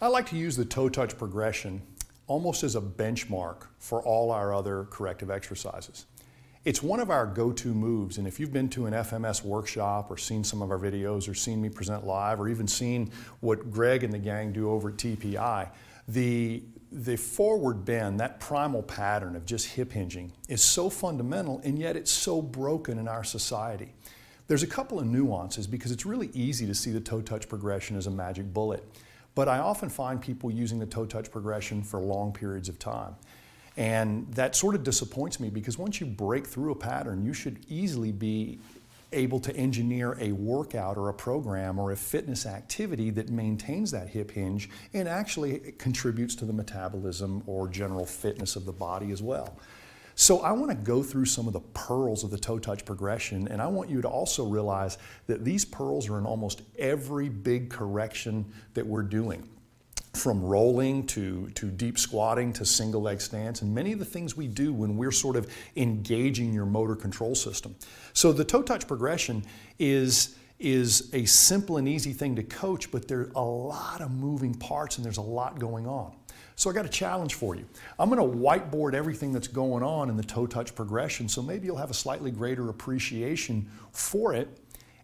I like to use the toe-touch progression almost as a benchmark for all our other corrective exercises. It's one of our go-to moves, and if you've been to an FMS workshop or seen some of our videos or seen me present live or even seen what Greg and the gang do over at TPI, the forward bend, that primal pattern of just hip hinging, is so fundamental, and yet it's so broken in our society. There's a couple of nuances because it's really easy to see the toe-touch progression as a magic bullet. But I often find people using the toe-touch progression for long periods of time. And that sort of disappoints me because once you break through a pattern, you should easily be able to engineer a workout or a program or a fitness activity that maintains that hip hinge and actually contributes to the metabolism or general fitness of the body as well. So I want to go through some of the pearls of the toe-touch progression, and I want you to also realize that these pearls are in almost every big correction that we're doing, from rolling to deep squatting to single leg stance, and many of the things we do when we're sort of engaging your motor control system. So the toe-touch progression is a simple and easy thing to coach, but there's a lot of moving parts and there's a lot going on. So I got a challenge for you. I'm going to whiteboard everything that's going on in the toe-touch progression, so maybe you'll have a slightly greater appreciation for it.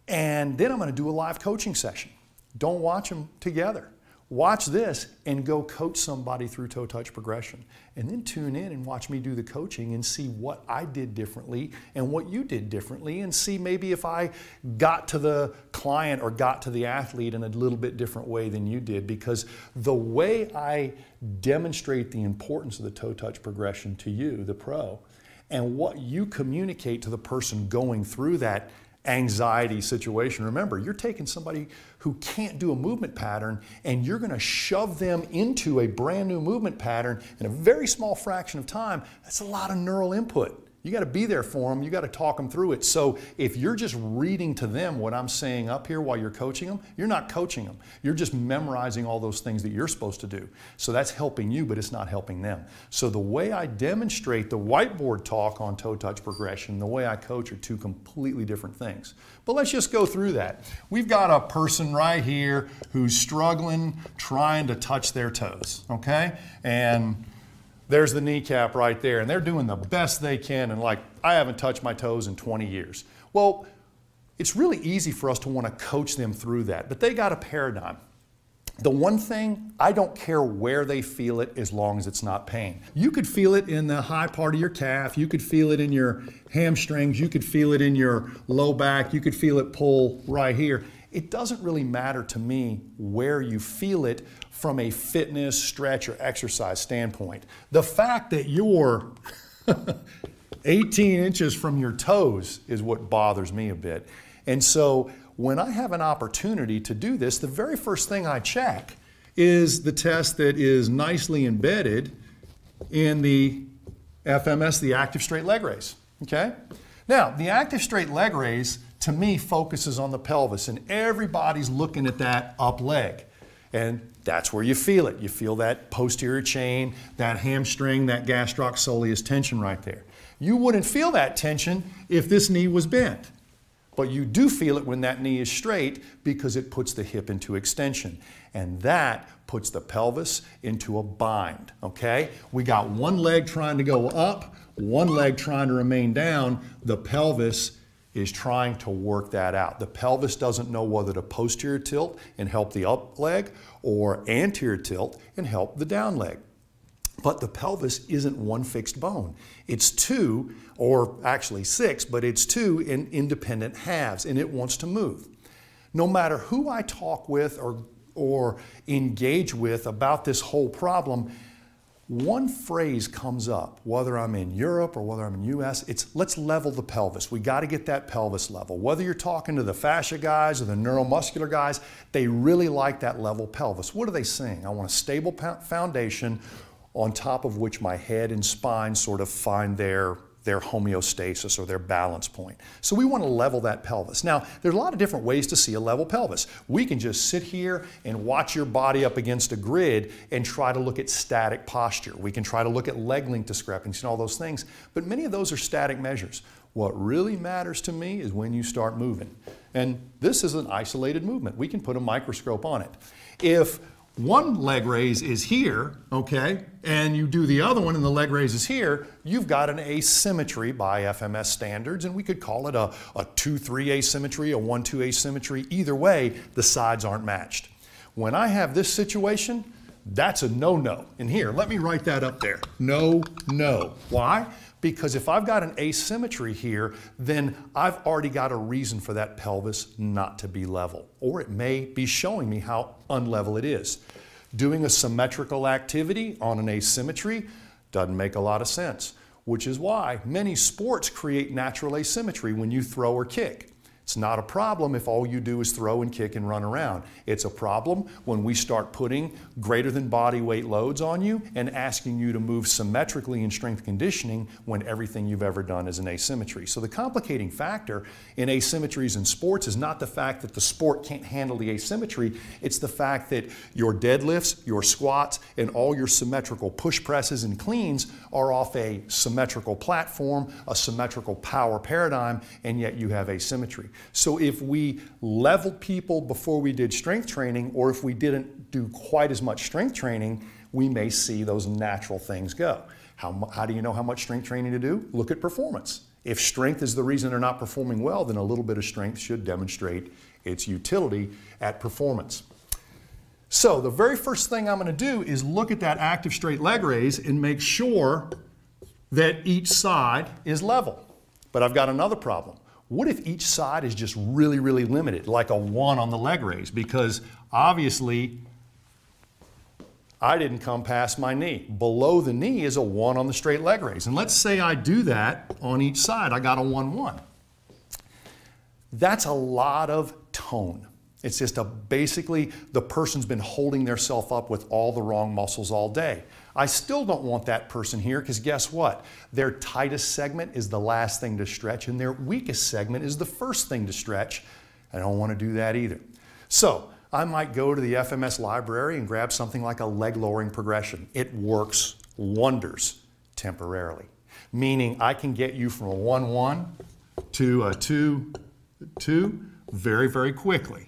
And then I'm going to do a live coaching session. Don't watch them together. Watch this and go coach somebody through toe-touch progression. And then tune in and watch me do the coaching and see what I did differently and what you did differently, and see maybe if I got to the client or got to the athlete in a little bit different way than you did, because the way I demonstrate the importance of the toe-touch progression to you, the pro, and what you communicate to the person going through that anxiety situation. Remember, you're taking somebody who can't do a movement pattern and you're going to shove them into a brand new movement pattern in a very small fraction of time. That's a lot of neural input. You got to be there for them. You got to talk them through it. So if you're just reading to them what I'm saying up here while you're coaching them, you're not coaching them. You're just memorizing all those things that you're supposed to do. So that's helping you, but it's not helping them. So the way I demonstrate the whiteboard talk on toe-touch progression, the way I coach, are two completely different things. But let's just go through that. We've got a person right here who's struggling, trying to touch their toes, okay? And there's the kneecap right there, and they're doing the best they can, and like, I haven't touched my toes in 20 years. Well, it's really easy for us to want to coach them through that, but they got a paradigm. The one thing, I don't care where they feel it as long as it's not pain. You could feel it in the high part of your calf, you could feel it in your hamstrings, you could feel it in your low back, you could feel it pull right here. It doesn't really matter to me where you feel it from a fitness, stretch, or exercise standpoint. The fact that you're 18 inches from your toes is what bothers me a bit. And so when I have an opportunity to do this, the very first thing I check is the test that is nicely embedded in the FMS, the active straight leg raise, okay? Now, the active straight leg raise, to me, focuses on the pelvis, and everybody's looking at that up leg. And that's where you feel it. You feel that posterior chain, that hamstring, that gastroc-soleus tension right there. You wouldn't feel that tension if this knee was bent. But you do feel it when that knee is straight because it puts the hip into extension. And that puts the pelvis into a bind, okay? We got one leg trying to go up, one leg trying to remain down. The pelvis is trying to work that out. The pelvis doesn't know whether to posterior tilt and help the up leg or anterior tilt and help the down leg. But the pelvis isn't one fixed bone. It's two, or actually six, but it's two in independent halves, and it wants to move. No matter who I talk with or engage with about this whole problem, one phrase comes up, whether I'm in Europe or whether I'm in US, it's let's level the pelvis. We got to get that pelvis level. Whether you're talking to the fascia guys or the neuromuscular guys, they really like that level pelvis. What are they saying? I want a stable foundation on top of which my head and spine sort of find their homeostasis or their balance point. So we want to level that pelvis. Now, there's a lot of different ways to see a level pelvis. We can just sit here and watch your body up against a grid and try to look at static posture. We can try to look at leg length discrepancy and all those things, but many of those are static measures. What really matters to me is when you start moving. And this is an isolated movement. We can put a microscope on it. If one leg raise is here, okay, and you do the other one and the leg raise is here, you've got an asymmetry by FMS standards, and we could call it a 2-3 asymmetry, a 1-2 asymmetry. Either way, the sides aren't matched. When I have this situation, that's a no-no. And here, let me write that up there. No, no. Why? Because if I've got an asymmetry here, then I've already got a reason for that pelvis not to be level. Or it may be showing me how unlevel it is. Doing a symmetrical activity on an asymmetry doesn't make a lot of sense, which is why many sports create natural asymmetry when you throw or kick. It's not a problem if all you do is throw and kick and run around. It's a problem when we start putting greater than body weight loads on you and asking you to move symmetrically in strength conditioning when everything you've ever done is an asymmetry. So the complicating factor in asymmetries in sports is not the fact that the sport can't handle the asymmetry, it's the fact that your deadlifts, your squats, and all your symmetrical push presses and cleans are off a symmetrical platform, a symmetrical power paradigm, and yet you have asymmetry. So if we leveled people before we did strength training, or if we didn't do quite as much strength training, we may see those natural things go. How do you know how much strength training to do? Look at performance. If strength is the reason they're not performing well, then a little bit of strength should demonstrate its utility at performance. So the very first thing I'm going to do is look at that active straight leg raise and make sure that each side is level. But I've got another problem. What if each side is just really, really limited, like a 1 on the leg raise? Because obviously, I didn't come past my knee. Below the knee is a 1 on the straight leg raise. And let's say I do that on each side. I got a 1-1. That's a lot of tone. It's just basically the person's been holding themselves up with all the wrong muscles all day. I still don't want that person here because guess what? Their tightest segment is the last thing to stretch and their weakest segment is the first thing to stretch. I don't want to do that either. So I might go to the FMS library and grab something like a leg lowering progression. It works wonders temporarily, meaning I can get you from a 1-1 to a 2-2 very, very quickly.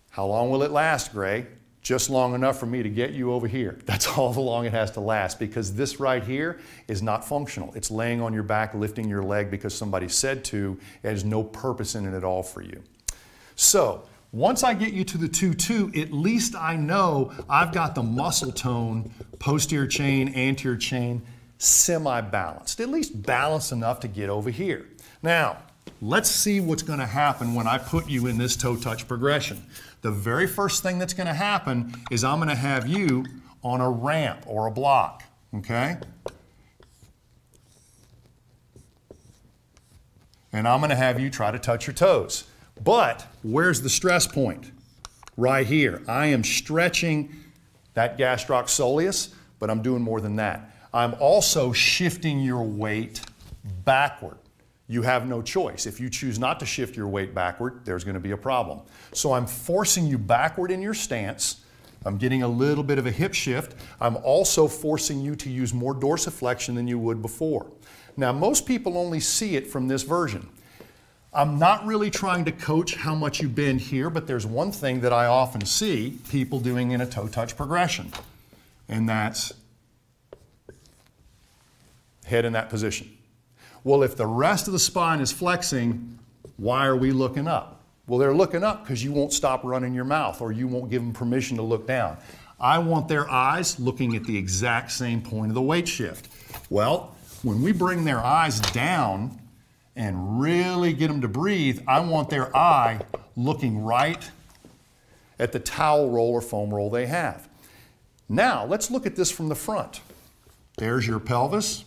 How long will it last, Gray? Just long enough for me to get you over here. That's all the long it has to last because this right here is not functional. It's laying on your back, lifting your leg because somebody said to. It has no purpose in it at all for you. So once I get you to the 2-2, at least I know I've got the muscle tone, posterior chain, anterior chain, semi-balanced, at least balanced enough to get over here. Now, let's see what's going to happen when I put you in this toe touch progression. The very first thing that's going to happen is I'm going to have you on a ramp or a block, okay? And I'm going to have you try to touch your toes. But where's the stress point? Right here. I am stretching that gastroc soleus, but I'm doing more than that. I'm also shifting your weight backward. You have no choice. If you choose not to shift your weight backward, there's going to be a problem. So I'm forcing you backward in your stance. I'm getting a little bit of a hip shift. I'm also forcing you to use more dorsiflexion than you would before. Now, most people only see it from this version. I'm not really trying to coach how much you bend here, but there's one thing that I often see people doing in a toe touch progression, and that's head in that position. Well, if the rest of the spine is flexing, why are we looking up? Well, they're looking up because you won't stop running your mouth or you won't give them permission to look down. I want their eyes looking at the exact same point of the weight shift. Well, when we bring their eyes down and really get them to breathe, I want their eye looking right at the towel roll or foam roll they have. Now, let's look at this from the front. There's your pelvis.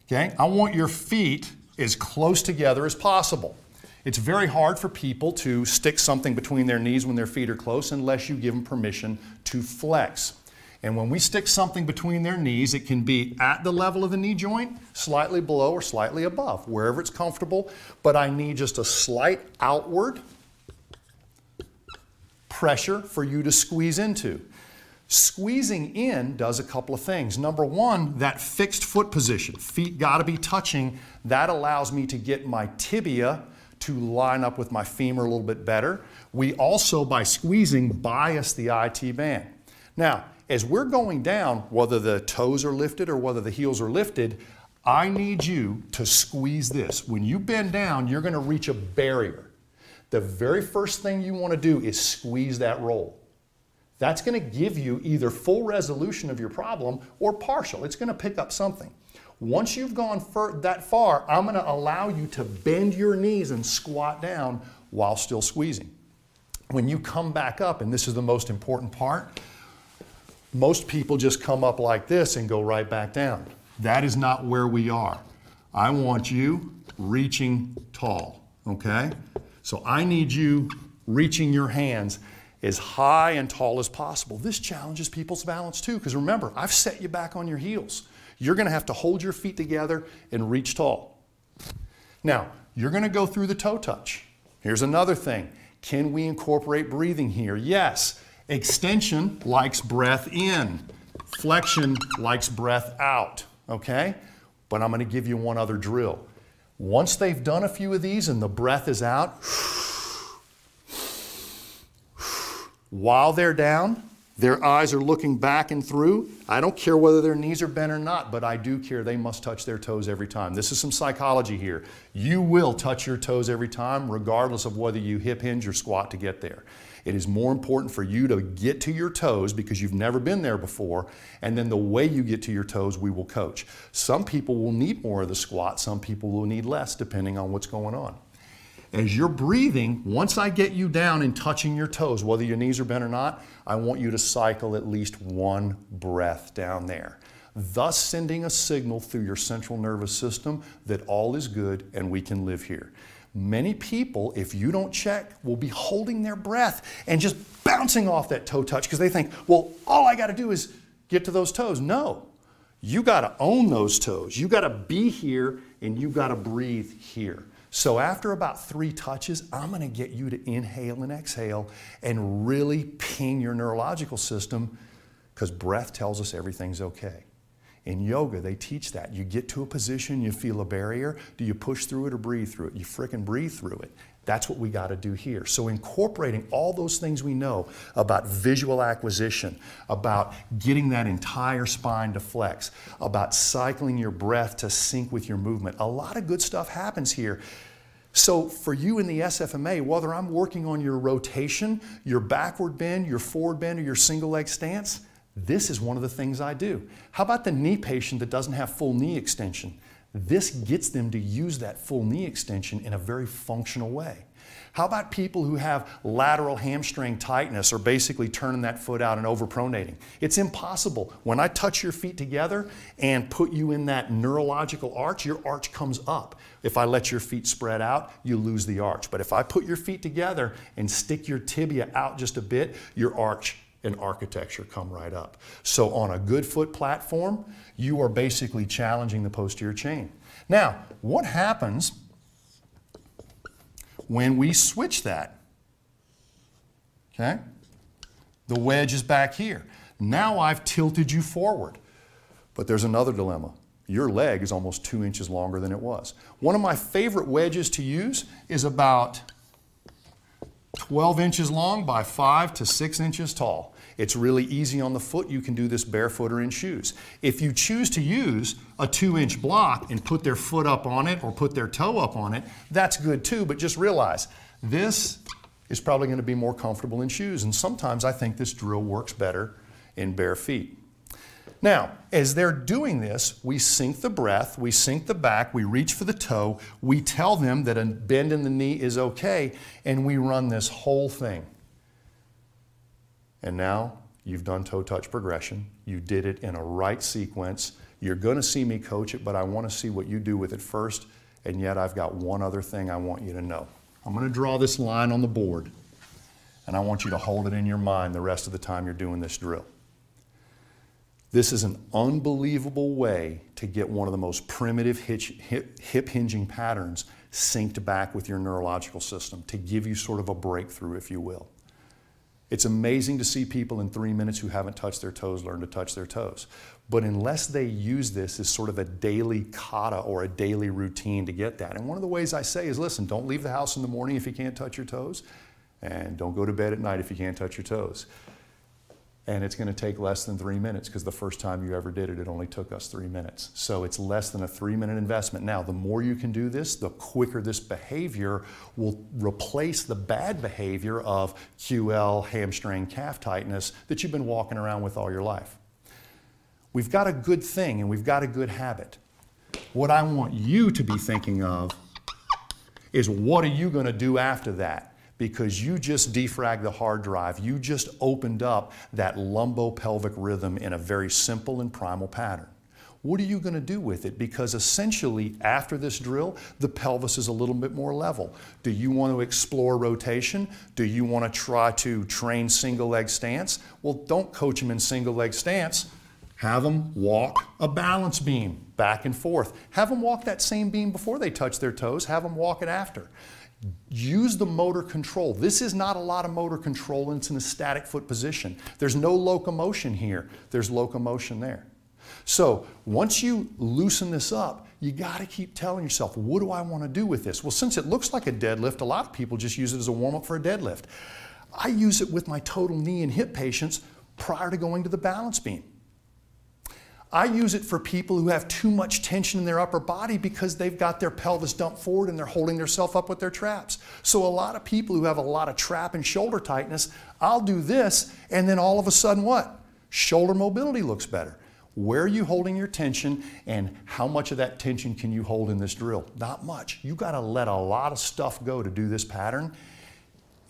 Okay, I want your feet as close together as possible. It's very hard for people to stick something between their knees when their feet are close unless you give them permission to flex. And when we stick something between their knees, it can be at the level of the knee joint, slightly below or slightly above, wherever it's comfortable, but I need just a slight outward pressure for you to squeeze into. Squeezing in does a couple of things. Number one, that fixed foot position. Feet got to be touching. That allows me to get my tibia to line up with my femur a little bit better. We also, by squeezing, bias the IT band. Now, as we're going down, whether the toes are lifted or whether the heels are lifted, I need you to squeeze this. When you bend down, you're going to reach a barrier. The very first thing you want to do is squeeze that roll. That's going to give you either full resolution of your problem or partial. It's going to pick up something. Once you've gone that far, I'm going to allow you to bend your knees and squat down while still squeezing. When you come back up, and this is the most important part, most people just come up like this and go right back down. That is not where we are. I want you reaching tall, okay? So I need you reaching your hands as high and tall as possible. This challenges people's balance too, because remember, I've set you back on your heels. You're going to have to hold your feet together and reach tall. Now, you're going to go through the toe touch. Here's another thing. Can we incorporate breathing here? Yes. Extension likes breath in. Flexion likes breath out, okay? But I'm going to give you one other drill. Once they've done a few of these and the breath is out, while they're down, their eyes are looking back and through. I don't care whether their knees are bent or not, but I do care they must touch their toes every time. This is some psychology here. You will touch your toes every time, regardless of whether you hip hinge or squat to get there. It is more important for you to get to your toes because you've never been there before, and then the way you get to your toes, we will coach. Some people will need more of the squat, some people will need less, depending on what's going on. As you're breathing, once I get you down and touching your toes, whether your knees are bent or not, I want you to cycle at least one breath down there, thus sending a signal through your central nervous system that all is good and we can live here. Many people, if you don't check, will be holding their breath and just bouncing off that toe touch because they think, well, all I got to do is get to those toes. No, you got to own those toes. You got to be here and you got to breathe here. So after about 3 touches, I'm going to get you to inhale and exhale and really ping your neurological system because breath tells us everything's okay. In yoga, they teach that. You get to a position, you feel a barrier. Do you push through it or breathe through it? You frickin' breathe through it. That's what we got to do here. So incorporating all those things we know about visual acquisition, about getting that entire spine to flex, about cycling your breath to sync with your movement. A lot of good stuff happens here. So for you in the SFMA, whether I'm working on your rotation, your backward bend, your forward bend, or your single leg stance, this is one of the things I do. How about the knee patient that doesn't have full knee extension? This gets them to use that full knee extension in a very functional way. How about people who have lateral hamstring tightness or basically turning that foot out and overpronating? It's impossible. When I touch your feet together and put you in that neurological arch, your arch comes up. If I let your feet spread out, you lose the arch. But if I put your feet together and stick your tibia out just a bit, your arch and architecture come right up. So on a good foot platform, you are basically challenging the posterior chain. Now, what happens when we switch that? Okay? The wedge is back here. Now I've tilted you forward. But there's another dilemma. Your leg is almost 2 inches longer than it was. One of my favorite wedges to use is about 12 inches long by 5 to 6 inches tall. It's really easy on the foot. You can do this barefoot or in shoes. If you choose to use a 2-inch block and put their foot up on it or put their toe up on it, that's good too, but just realize this is probably going to be more comfortable in shoes, and sometimes I think this drill works better in bare feet. Now, as they're doing this, we sync the breath, we sync the back, we reach for the toe, we tell them that a bend in the knee is okay, and we run this whole thing. And now you've done toe touch progression. You did it in a right sequence. You're going to see me coach it, but I want to see what you do with it first. And yet I've got one other thing I want you to know. I'm going to draw this line on the board, and I want you to hold it in your mind the rest of the time you're doing this drill. This is an unbelievable way to get one of the most primitive hip hinging patterns synced back with your neurological system, to give you sort of a breakthrough, if you will. It's amazing to see people in 3 minutes who haven't touched their toes learn to touch their toes. But unless they use this as sort of a daily kata or a daily routine to get that. And one of the ways I say is, listen, don't leave the house in the morning if you can't touch your toes, and don't go to bed at night if you can't touch your toes. And it's going to take less than 3 minutes, because the first time you ever did it, it only took us 3 minutes. So it's less than a 3-minute investment. Now, the more you can do this, the quicker this behavior will replace the bad behavior of QL, hamstring, calf tightness that you've been walking around with all your life. We've got a good thing and we've got a good habit. What I want you to be thinking of is, what are you going to do after that? Because you just defragged the hard drive. You just opened up that lumbo-pelvic rhythm in a very simple and primal pattern. What are you going to do with it? Because essentially, after this drill, the pelvis is a little bit more level. Do you want to explore rotation? Do you want to try to train single leg stance? Well, don't coach them in single leg stance. Have them walk a balance beam back and forth. Have them walk that same beam before they touch their toes. Have them walk it after. Use the motor control. This is not a lot of motor control, and it's in a static foot position. There's no locomotion here. There's locomotion there. So once you loosen this up, you got to keep telling yourself, what do I want to do with this? Well, since it looks like a deadlift, a lot of people just use it as a warm-up for a deadlift. I use it with my total knee and hip patients prior to going to the balance beam. I use it for people who have too much tension in their upper body because they've got their pelvis dumped forward and they're holding themselves up with their traps. So a lot of people who have a lot of trap and shoulder tightness, I'll do this, and then all of a sudden what? Shoulder mobility looks better. Where are you holding your tension, and how much of that tension can you hold in this drill? Not much. You got to let a lot of stuff go to do this pattern,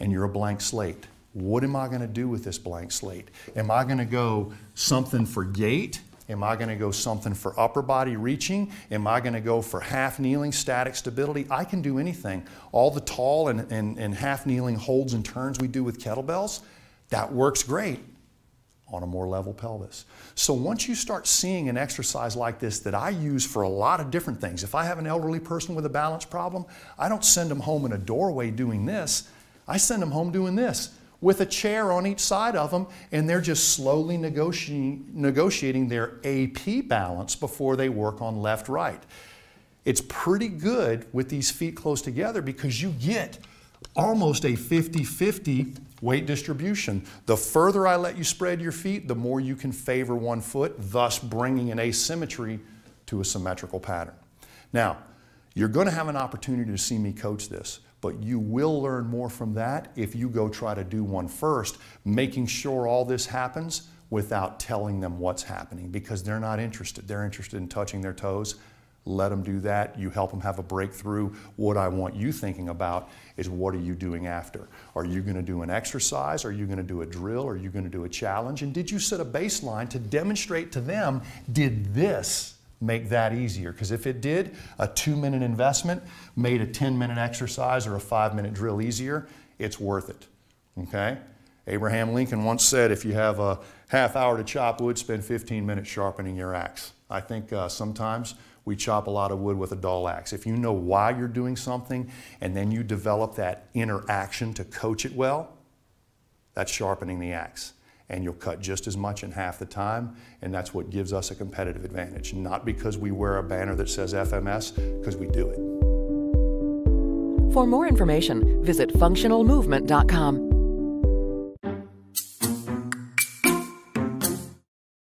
and you're a blank slate. What am I going to do with this blank slate? Am I going to go something for gait? Am I going to go something for upper body reaching? Am I going to go for half kneeling, static stability? I can do anything. All the tall and half kneeling holds and turns we do with kettlebells, that works great on a more level pelvis. So once you start seeing an exercise like this that I use for a lot of different things, if I have an elderly person with a balance problem, I don't send them home in a doorway doing this. I send them home doing this, with a chair on each side of them, and they're just slowly negotiating their AP balance before they work on left-right. It's pretty good with these feet close together because you get almost a 50-50 weight distribution. The further I let you spread your feet, the more you can favor one foot, thus bringing an asymmetry to a symmetrical pattern. Now, you're going to have an opportunity to see me coach this, but you will learn more from that if you go try to do one first, making sure all this happens without telling them what's happening, because they're not interested. They're interested in touching their toes. Let them do that. You help them have a breakthrough. What I want you thinking about is, what are you doing after? Are you going to do an exercise? Are you going to do a drill? Are you going to do a challenge? And did you set a baseline to demonstrate to them, did this make that easier? Because if it did, a 2-minute investment made a 10-minute exercise or a 5-minute drill easier, it's worth it, okay? Abraham Lincoln once said, if you have a half hour to chop wood, spend 15 minutes sharpening your axe. I think sometimes we chop a lot of wood with a dull axe. If you know why you're doing something and then you develop that interaction to coach it well, that's sharpening the axe. And you'll cut just as much in half the time, and that's what gives us a competitive advantage. Not because we wear a banner that says FMS, because we do it. For more information, visit functionalmovement.com.